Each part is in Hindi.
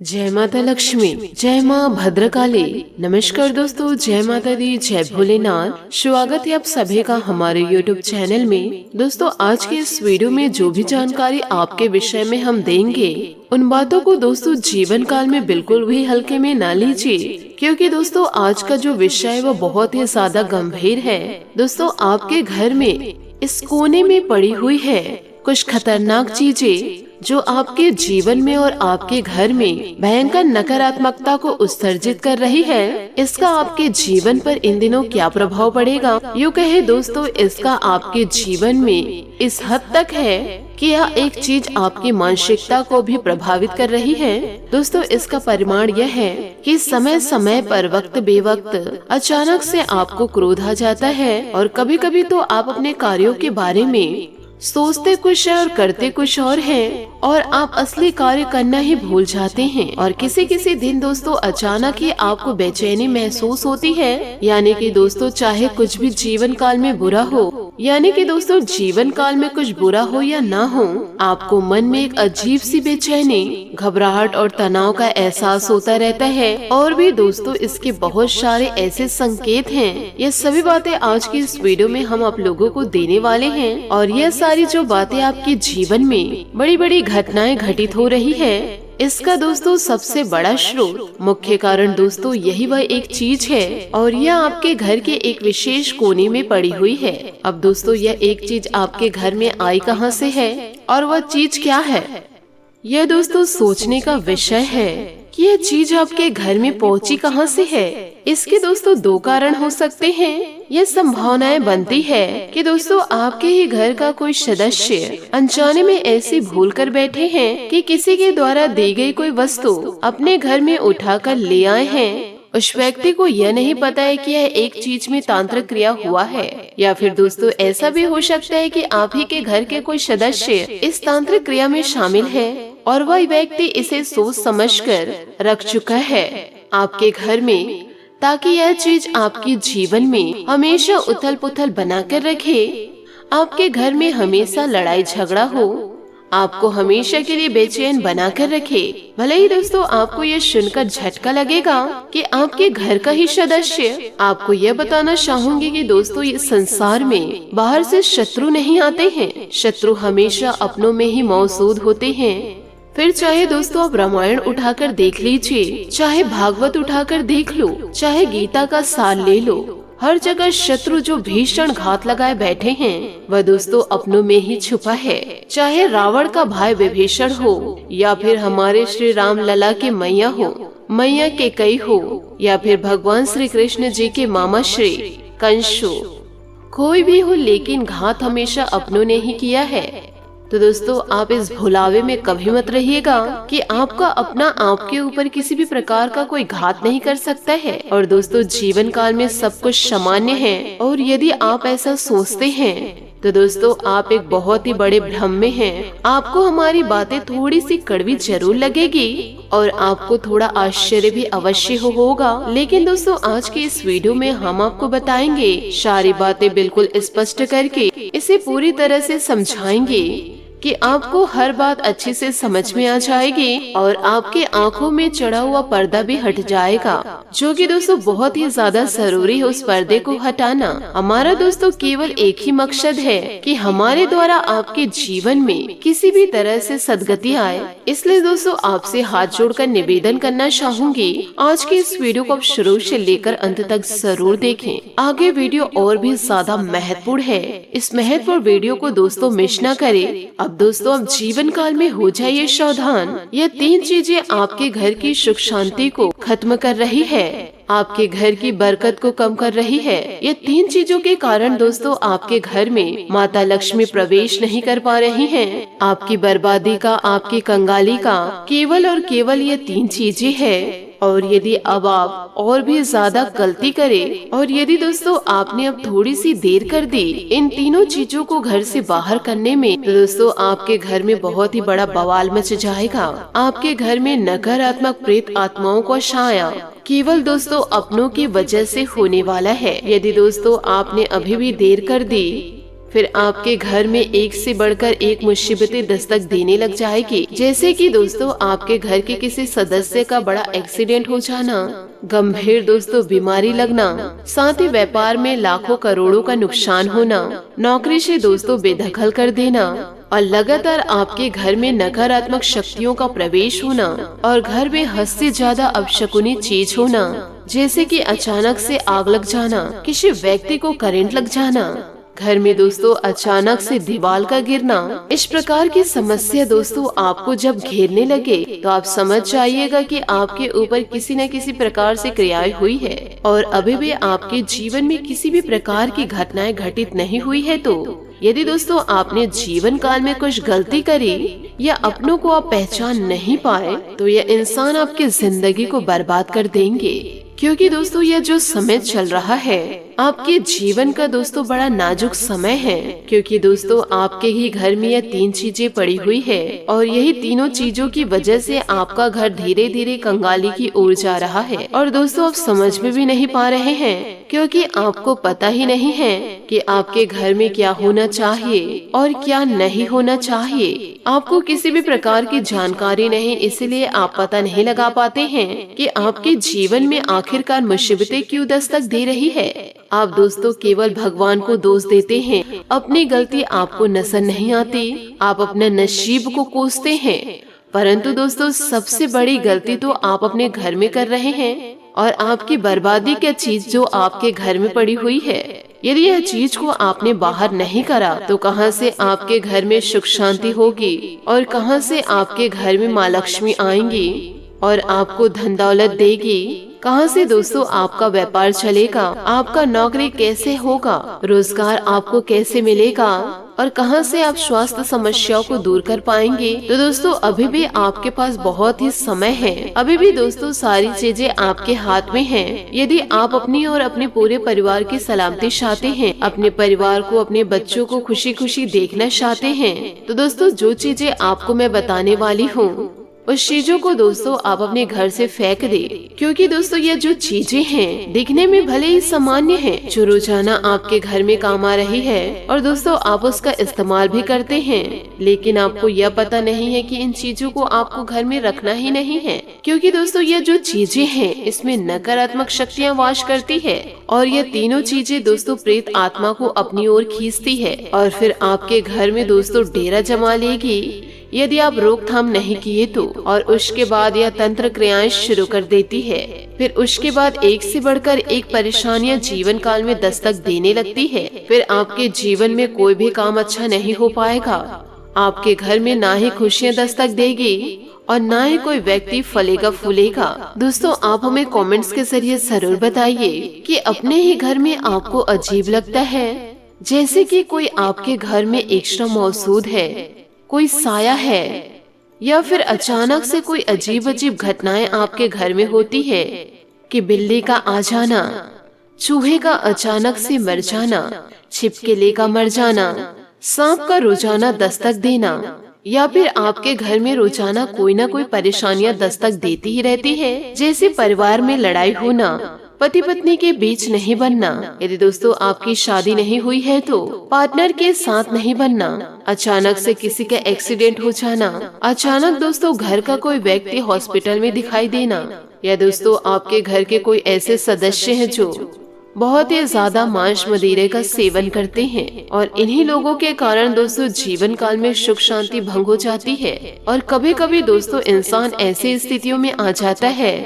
जय माता लक्ष्मी, जय माँ भद्रकाली। नमस्कार दोस्तों, जय माता दी, जय भोलेनाथ। स्वागत है आप सभी का हमारे YouTube चैनल में। दोस्तों आज के इस वीडियो में जो भी जानकारी आपके विषय में हम देंगे, उन बातों को दोस्तों जीवन काल में बिल्कुल भी हल्के में ना लीजिए, क्योंकि दोस्तों आज का जो विषय है वो बहुत ही ज्यादा गंभीर है। दोस्तों आपके घर में इस कोने में पड़ी हुई है कुछ खतरनाक चीजें जो आपके जीवन में और आपके घर में भयंकर नकारात्मकता को उत्सर्जित कर रही है। इसका आपके जीवन पर इन दिनों क्या प्रभाव पड़ेगा, यूँ कहे दोस्तों इसका आपके जीवन में इस हद तक है कि यह एक चीज आपकी मानसिकता को भी प्रभावित कर रही है। दोस्तों इसका परिमाण यह है कि समय समय पर वक्त बेवक्त अचानक से आपको क्रोध आ जाता है और कभी कभी तो आप अपने कार्यों के बारे में सोचते कुछ है और करते कुछ और है, और आप असली कार्य करना ही भूल जाते हैं। और किसी किसी दिन दोस्तों अचानक ही आपको बेचैनी महसूस होती है। यानी कि दोस्तों चाहे कुछ भी जीवन काल में बुरा हो, यानी कि दोस्तों जीवन काल में कुछ बुरा हो या ना हो, आपको मन में एक अजीब सी बेचैनी, घबराहट और तनाव का एहसास होता रहता है। और भी दोस्तों इसके बहुत सारे ऐसे संकेत हैं। ये सभी बातें आज की इस वीडियो में हम आप लोगों को देने वाले हैं। और ये सारी जो बातें आपके जीवन में बड़ी बड़ी घटनाएं घटित हो रही है, इसका दोस्तों सबसे बड़ा स्रोत, मुख्य कारण दोस्तों यही वह एक चीज है, और यह आपके घर के एक विशेष कोने में पड़ी हुई है। अब दोस्तों यह एक चीज आपके घर में आई कहां से है और वह चीज क्या है, यह दोस्तों सोचने का विषय है कि यह चीज आपके घर में पहुंची कहां से है। इसके दोस्तों दो कारण हो सकते हैं। यह संभावनाएं बनती है कि दोस्तों आपके ही घर का कोई सदस्य अनजाने में ऐसी भूल कर बैठे हैं कि किसी के द्वारा दी गई कोई वस्तु अपने घर में उठाकर ले आए हैं। उस व्यक्ति को यह नहीं पता है कि यह एक चीज में तांत्रिक क्रिया हुआ है, या फिर दोस्तों ऐसा भी हो सकता है कि आप ही के घर के कोई सदस्य इस तांत्रिक क्रिया में शामिल है और वह व्यक्ति इसे सोच समझकर रख चुका है आपके घर में, ताकि यह चीज आपके जीवन में हमेशा उथल पुथल बनाकर रखे, आपके घर में हमेशा लड़ाई झगड़ा हो, आपको हमेशा के लिए बेचैन बनाकर रखे। भले ही दोस्तों आपको यह सुनकर झटका लगेगा कि आपके घर का ही सदस्य। आपको यह बताना चाहूंगी कि दोस्तों इस संसार में बाहर से शत्रु नहीं आते हैं, शत्रु हमेशा अपनों में ही मौजूद होते हैं। फिर चाहे दोस्तों आप रामायण उठाकर देख लीजिए, चाहे भागवत उठाकर देख लो, चाहे गीता का सार ले लो, हर जगह शत्रु जो भीषण घात लगाए बैठे हैं वह दोस्तों अपनों में ही छुपा है। चाहे रावण का भाई विभीषण हो, या फिर हमारे श्री राम लला के मैया हो, मैया के कई हो, या फिर भगवान श्री कृष्ण जी के मामा श्री कंस हो, कोई भी हो, लेकिन घात हमेशा अपनों ने ही किया है। तो दोस्तों आप इस भुलावे में कभी मत रहिएगा कि आपका अपना आपके ऊपर किसी भी प्रकार का कोई घात नहीं कर सकता है। और दोस्तों जीवन काल में सब कुछ सामान्य है, और यदि आप ऐसा सोचते हैं तो दोस्तों आप एक बहुत ही बड़े भ्रम में हैं। आपको हमारी बातें थोड़ी सी कड़वी जरूर लगेगी और आपको थोड़ा आश्चर्य भी अवश्य होगा, लेकिन दोस्तों आज के इस वीडियो में हम आपको बताएंगे सारी बातें बिल्कुल स्पष्ट करके, इसे पूरी तरह से समझाएंगे कि आपको हर बात अच्छे से समझ में आ जाएगी और आपके आंखों में चढ़ा हुआ पर्दा भी हट जाएगा, जो कि दोस्तों बहुत ही ज्यादा जरूरी है उस पर्दे को हटाना। हमारा दोस्तों केवल एक ही मकसद है कि हमारे द्वारा आपके जीवन में किसी भी तरह से सदगति आए। इसलिए दोस्तों आपसे हाथ जोड़कर निवेदन करना चाहूंगी, आज के इस वीडियो को आप शुरू से लेकर अंत तक जरूर देखें। आगे वीडियो और भी ज्यादा महत्वपूर्ण है, इस महत्वपूर्ण वीडियो को दोस्तों मिस न करें। अब दोस्तों अब जीवन काल में हो जाइए सावधान। यह तीन चीजें आपके घर की सुख शांति को खत्म कर रही है, आपके घर की बरकत को कम कर रही है। ये तीन चीजों के कारण दोस्तों आपके घर में माता लक्ष्मी प्रवेश नहीं कर पा रही हैं। आपकी बर्बादी का, आपकी कंगाली का केवल और केवल ये तीन चीजें हैं। और यदि अब आप और भी ज्यादा गलती करें, और यदि दोस्तों आपने अब थोड़ी सी देर कर दी इन तीनों चीजों को घर से बाहर करने में, तो दोस्तों आपके घर में बहुत ही बड़ा बवाल मच जाएगा। आपके घर में नकारात्मक प्रेत आत्माओं का छाया केवल दोस्तों अपनों की वजह से होने वाला है। यदि दोस्तों आपने अभी भी देर कर दी फिर आपके घर में एक से बढ़कर एक मुसीबतें दस्तक देने लग जाएगी। जैसे कि दोस्तों आपके घर के किसी सदस्य का बड़ा एक्सीडेंट हो जाना, गंभीर दोस्तों बीमारी लगना, साथ ही व्यापार में लाखों करोड़ों का नुकसान होना, नौकरी से दोस्तों बेदखल कर देना, और लगातार आपके घर में नकारात्मक शक्तियों का प्रवेश होना, और घर में हद से ज्यादा अपशकुनी चीज होना, जैसे कि अचानक से आग लग जाना, किसी व्यक्ति को करंट लग जाना, घर में दोस्तों अचानक से दीवार का गिरना। इस प्रकार की समस्या दोस्तों आपको जब घेरने लगे तो आप समझ जाइएगा कि आपके ऊपर किसी न किसी प्रकार से क्रियाएं हुई है और अभी भी आपके जीवन में किसी भी प्रकार की घटनाएं घटित नहीं हुई है। तो यदि दोस्तों आपने जीवन काल में कुछ गलती करी या अपनों को आप पहचान नहीं पाए तो यह इंसान आपकी जिंदगी को बर्बाद कर देंगे, क्योंकि दोस्तों यह जो समय चल रहा है आपके जीवन का दोस्तों बड़ा नाजुक समय है, क्योंकि दोस्तों आपके ही घर में यह 3 चीजें पड़ी हुई है और यही तीनों चीजों की वजह से आपका घर धीरे धीरे कंगाली की ओर जा रहा है। और दोस्तों आप समझ में भी नहीं पा रहे हैं, क्योंकि आपको पता ही नहीं है कि आपके घर में क्या होना चाहिए और क्या नहीं होना चाहिए। आपको किसी भी प्रकार की जानकारी नहीं, इसलिए आप पता नहीं लगा पाते हैं कि आपके जीवन में आखिरकार मुसीबतें क्यों दस्तक दे रही है। आप दोस्तों केवल भगवान को दोष देते हैं, अपनी गलती आपको नजर नहीं आती, आप अपने नसीब को कोसते हैं, परंतु दोस्तों सबसे बड़ी गलती तो आप अपने घर में कर रहे हैं। और आपकी बर्बादी क्या चीज जो आपके घर में पड़ी हुई है, यदि यह चीज को आपने बाहर नहीं करा तो कहां से आपके घर में सुख शांति होगी और कहां से आपके घर में माँ लक्ष्मी आएंगी और आपको धन दौलत देगी। कहां से दोस्तों आपका व्यापार चलेगा, आपका नौकरी कैसे होगा, रोजगार आपको कैसे मिलेगा और कहां से आप स्वास्थ्य समस्याओं को दूर कर पाएंगे। तो दोस्तों अभी भी आपके पास बहुत ही समय है, अभी भी दोस्तों सारी चीजें आपके हाथ में हैं। यदि आप अपनी और अपने पूरे परिवार की सलामती चाहते हैं, अपने परिवार को, अपने बच्चों को खुशी खुशी देखना चाहते हैं, तो दोस्तों जो चीजें आपको मैं बताने वाली हूँ उस चीजों को दोस्तों आप अपने घर से फेंक दे, क्योंकि दोस्तों ये जो चीजें हैं दिखने में भले ही सामान्य हैं, जो रोजाना आपके घर में काम आ रही है और दोस्तों आप उसका इस्तेमाल भी करते हैं, लेकिन आपको यह पता नहीं है कि इन चीजों को आपको घर में रखना ही नहीं है, क्योंकि दोस्तों ये जो चीजें हैं इसमें नकारात्मक शक्तियाँ वास करती है और ये तीनों चीजें दोस्तों प्रेत आत्मा को अपनी ओर खींचती है और फिर आपके घर में दोस्तों डेरा जमा लेगी यदि आप रोकथाम नहीं किए तो। और उसके बाद यह तंत्र क्रियाएं शुरू कर देती है। फिर उसके बाद एक से बढ़कर एक परेशानियां जीवन काल में दस्तक देने लगती है। फिर आपके जीवन में कोई भी काम अच्छा नहीं हो पाएगा, आपके घर में ना ही खुशियां दस्तक देगी और ना ही कोई व्यक्ति फलेगा फूलेगा। दोस्तों आप हमें कमेंट्स के जरिए जरूर बताइए कि अपने ही घर में आपको अजीब लगता है, जैसे कि कोई आपके घर में एक्स्ट्रा मौजूद है, कोई साया है, या फिर अचानक से कोई अजीब अजीब घटनाएं आपके घर में होती है कि बिल्ली का आ जाना, चूहे का अचानक से मर जाना, छिपकली का मर जाना, सांप का रोजाना दस्तक देना, या फिर आपके घर में रोजाना कोई ना कोई परेशानियां दस्तक देती ही रहती है, जैसे परिवार में लड़ाई होना, पति पत्नी के बीच नहीं बनना, यदि दोस्तों आपकी शादी नहीं हुई है तो पार्टनर के साथ नहीं बनना, अचानक से किसी का एक्सीडेंट हो जाना, अचानक दोस्तों घर का कोई व्यक्ति हॉस्पिटल में दिखाई देना, या दोस्तों आपके घर के कोई ऐसे सदस्य हैं जो बहुत ही ज्यादा मांस मदिरे का सेवन करते हैं और इन्हीं लोगों के कारण दोस्तों जीवन काल में सुख शांति भंग हो जाती है। और कभी कभी दोस्तों इंसान ऐसी स्थितियों में आ जाता है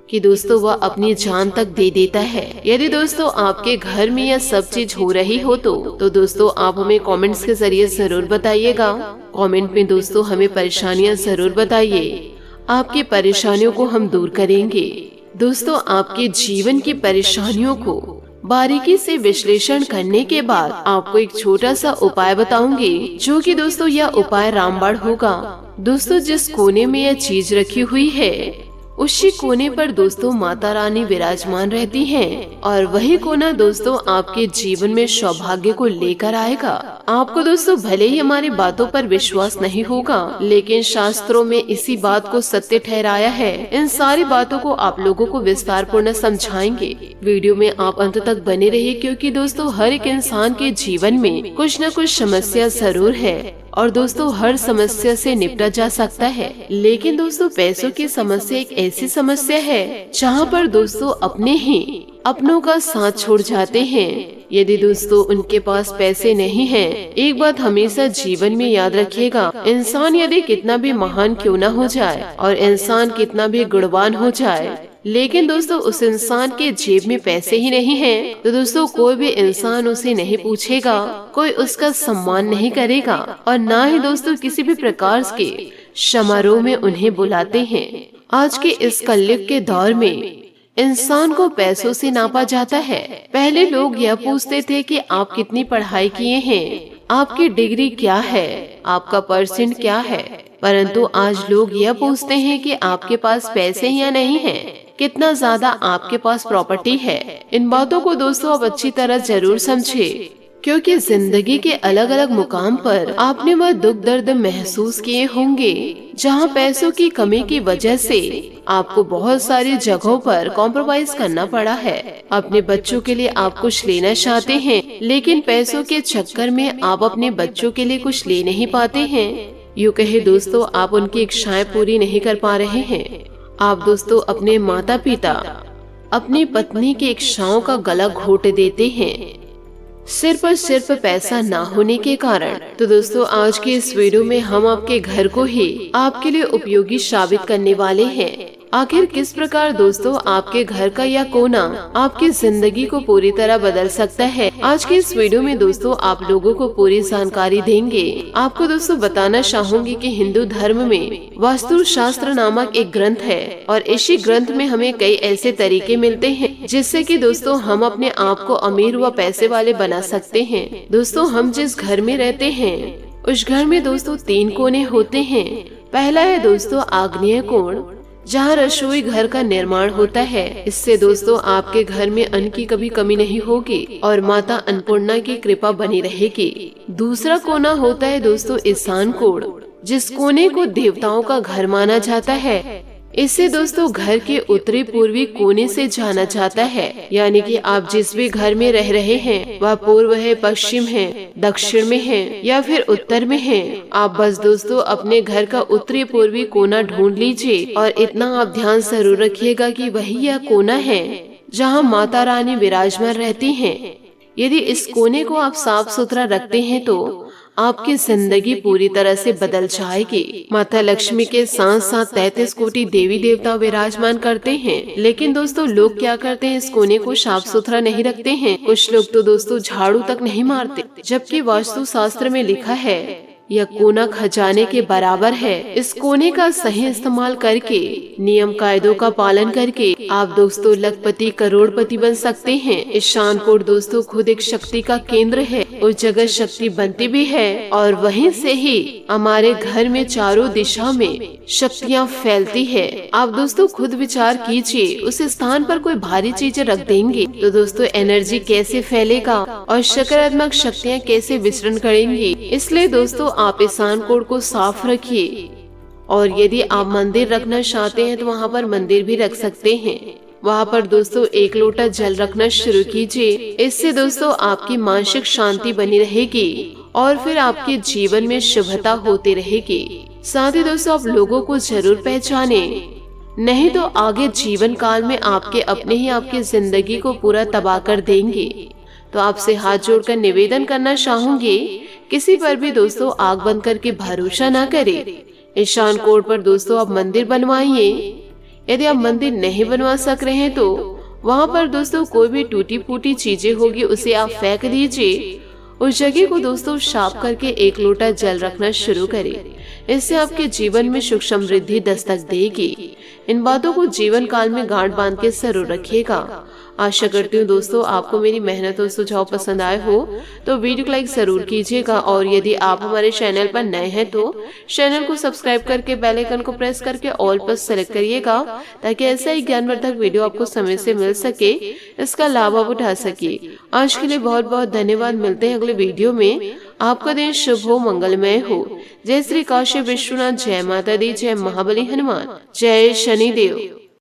कि दोस्तों वह अपनी जान तक दे देता है। यदि दोस्तों आपके घर में यह सब चीज हो रही हो तो दोस्तों आप हमें कमेंट्स के जरिए जरूर बताइएगा। कमेंट में दोस्तों हमें परेशानियां जरूर बताइए, आपकी परेशानियों को हम दूर करेंगे। दोस्तों आपके जीवन की परेशानियों को बारीकी से विश्लेषण करने के बाद आपको एक छोटा सा उपाय बताऊंगी, जो कि दोस्तों यह उपाय रामबाण होगा। दोस्तों जिस कोने में यह चीज रखी हुई है उसी कोने पर दोस्तों माता रानी विराजमान रहती हैं और वही कोना दोस्तों आपके जीवन में सौभाग्य को लेकर आएगा। आपको दोस्तों भले ही हमारी बातों पर विश्वास नहीं होगा, लेकिन शास्त्रों में इसी बात को सत्य ठहराया है। इन सारी बातों को आप लोगों को विस्तार पूर्ण समझाएंगे। वीडियो में आप अंत तक बने रहिए, क्योंकि दोस्तों हर एक इंसान के जीवन में कुछ न कुछ समस्या जरूर है और दोस्तों हर समस्या से निपटा जा सकता है। लेकिन दोस्तों पैसों की समस्या एक ऐसी समस्या है जहाँ पर दोस्तों अपने ही अपनों का साथ छोड़ जाते हैं। यदि दोस्तों उनके पास पैसे नहीं हैं, एक बात हमेशा जीवन में याद रखिएगा, इंसान यदि कितना भी महान क्यों न हो जाए और इंसान कितना भी गुणवान हो जाए, लेकिन दोस्तों उस इंसान के जेब में पैसे ही नहीं हैं, तो दोस्तों कोई भी इंसान उसे नहीं पूछेगा, कोई उसका सम्मान नहीं करेगा और ना ही दोस्तों किसी भी प्रकार के समारोह में उन्हें बुलाते हैं। आज के इस कलयुग के दौर में इंसान को पैसों से नापा जाता है। पहले लोग यह पूछते थे कि आप कितनी पढ़ाई किए हैं, आपकी डिग्री क्या है, आपका परसेंट क्या है, परंतु आज लोग यह पूछते हैं कि आपके पास पैसे या नहीं है, कितना ज्यादा आपके पास प्रॉपर्टी है। इन बातों को दोस्तों आप अच्छी तरह जरूर समझे, क्योंकि जिंदगी के अलग अलग मुकाम पर आपने वह दुख दर्द महसूस किए होंगे जहां पैसों की कमी की वजह से आपको बहुत सारी जगहों पर कॉम्प्रोमाइज करना पड़ा है। अपने बच्चों के लिए आप कुछ लेना चाहते हैं, लेकिन पैसों के चक्कर में आप अपने बच्चों के लिए कुछ ले नहीं पाते हैं। यूँ कहे दोस्तों आप उनकी इच्छाएं पूरी नहीं कर पा रहे हैं। आप दोस्तों अपने माता पिता, अपनी पत्नी की इच्छाओं का गला घोट देते हैं सिर्फ पैसा ना होने के कारण। तो दोस्तों आज के इस वीडियो में हम आपके घर को ही आपके लिए उपयोगी साबित करने वाले हैं। आखिर किस प्रकार दोस्तों आपके घर का यह कोना आपकी जिंदगी को पूरी तरह बदल सकता है। आज के इस वीडियो में दोस्तों आप लोगों को पूरी जानकारी देंगे। आपको दोस्तों बताना चाहूंगी कि हिंदू धर्म में वास्तु शास्त्र नामक एक ग्रंथ है और इसी ग्रंथ में हमें कई ऐसे तरीके मिलते हैं जिससे कि दोस्तों हम अपने आप को अमीर व पैसे वाले बना सकते हैं। दोस्तों हम जिस घर में रहते हैं उस घर में दोस्तों 3 कोने होते हैं। पहला है दोस्तों आग्नेय कोण, जहाँ रसोई घर का निर्माण होता है। इससे दोस्तों आपके घर में अन्न की कभी कमी नहीं होगी और माता अन्नपूर्णा की कृपा बनी रहेगी। दूसरा कोना होता है दोस्तों ईशान कोण, जिस कोने को देवताओं का घर माना जाता है। इसे दोस्तों घर के उत्तरी पूर्वी कोने से जाना जाता है, यानी कि आप जिस भी घर में रह रहे हैं वह पूर्व है, पश्चिम है, दक्षिण में है या फिर उत्तर में है। आप बस दोस्तों अपने घर का उत्तरी पूर्वी कोना ढूंढ लीजिए और इतना आप ध्यान जरूर रखिएगा कि वही यह कोना है जहां माता रानी विराजमान रहती हैं। यदि इस कोने को आप साफ सुथरा रखते हैं तो आपकी जिंदगी पूरी तरह से बदल जाएगी। माता लक्ष्मी के साथ साथ 33 कोटि देवी देवता विराजमान करते हैं, लेकिन दोस्तों लोग क्या करते हैं, इस कोने को साफ सुथरा नहीं रखते हैं। कुछ लोग तो दोस्तों झाड़ू तक नहीं मारते, जबकि वास्तु शास्त्र में लिखा है यह कोना खजाने के बराबर है। इस कोने का सही इस्तेमाल करके, नियम कायदों का पालन करके आप दोस्तों लखपति करोड़पति बन सकते हैं। ईशान कोण दोस्तों खुद एक शक्ति का केंद्र है, उस जगह शक्ति बनती भी है और वहीं से ही हमारे घर में चारों दिशा में शक्तियाँ फैलती है। आप दोस्तों खुद विचार कीजिए, उस स्थान पर कोई भारी चीजें रख देंगे तो दोस्तों एनर्जी कैसे फैलेगा और सकारात्मक शक्तियाँ कैसे विचरण करेंगी। इसलिए दोस्तों आप ईशान कोण को साफ रखिए और यदि आप मंदिर रखना चाहते हैं तो वहाँ पर मंदिर भी रख सकते हैं। वहाँ पर दोस्तों 1 लोटा जल रखना शुरू कीजिए। इससे दोस्तों आपकी मानसिक शांति बनी रहेगी और फिर आपके जीवन में शुभता होती रहेगी। साथ ही दोस्तों आप लोगों को जरूर पहचाने, नहीं तो आगे जीवन काल में आपके अपने ही आपकी जिंदगी को पूरा तबाह कर देंगे। तो आपसे हाथ जोड़कर निवेदन करना चाहूंगी, किसी पर भी दोस्तों आग बंद करके भरोसा ना करें। ईशान कोण पर दोस्तों आप मंदिर बनवाइए। यदि आप मंदिर नहीं बनवा सक रहे हैं तो वहाँ पर दोस्तों कोई भी टूटी फूटी चीजें होगी उसे आप फेंक दीजिए। उस जगह को दोस्तों साफ करके 1 लोटा जल रखना शुरू करें। इससे आपके जीवन में सुख समृद्धि दस्तक देगी। इन बातों को जीवन काल में गांठ बांध के जरूर रखिएगा। आशा करती हूँ दोस्तों आपको मेरी मेहनत और सुझाव पसंद आए हो तो वीडियो को लाइक जरूर कीजिएगा, और यदि आप हमारे चैनल पर नए हैं तो चैनल को सब्सक्राइब करके बेल आइकन को प्रेस करके ऑल पर सेलेक्ट करिएगा, ताकि ऐसा ही ज्ञानवर्धक वीडियो आपको समय से मिल सके, इसका लाभ आप उठा सके। आज के लिए बहुत बहुत धन्यवाद। मिलते हैं अगले वीडियो में। आपका दिन शुभ हो, मंगलमय हो। जय श्री काशी विश्वनाथ, जय माता दी, जय महाबली हनुमान, जय शनिदेव।